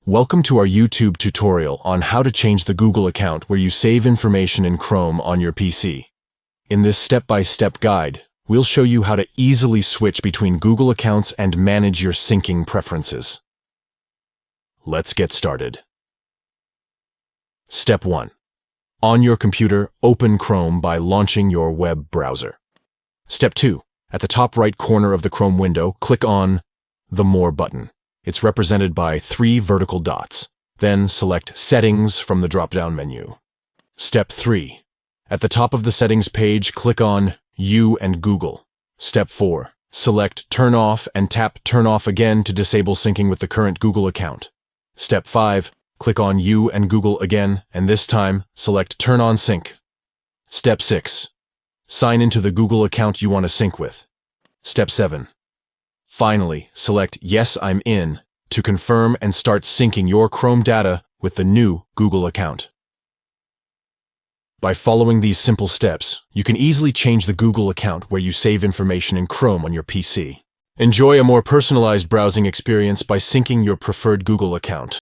Welcome to our YouTube tutorial on how to change the Google account where you save information in Chrome on your PC. In this step-by-step guide, we'll show you how to easily switch between Google accounts and manage your syncing preferences. Let's get started. Step 1. On your computer, open Chrome by launching your web browser. Step 2. At the top right corner of the Chrome window, click on the More button. It's represented by 3 vertical dots. Then select Settings from the drop-down menu. Step 3. At the top of the Settings page, click on You and Google. Step 4. Select Turn Off and tap Turn Off again to disable syncing with the current Google account. Step 5. Click on You and Google again, and this time, select Turn On Sync. Step 6. Sign into the Google account you want to sync with. Step 7. Finally, select Yes, I'm in to confirm and start syncing your Chrome data with the new Google account. By following these simple steps, you can easily change the Google account where you save information in Chrome on your PC. Enjoy a more personalized browsing experience by syncing your preferred Google account.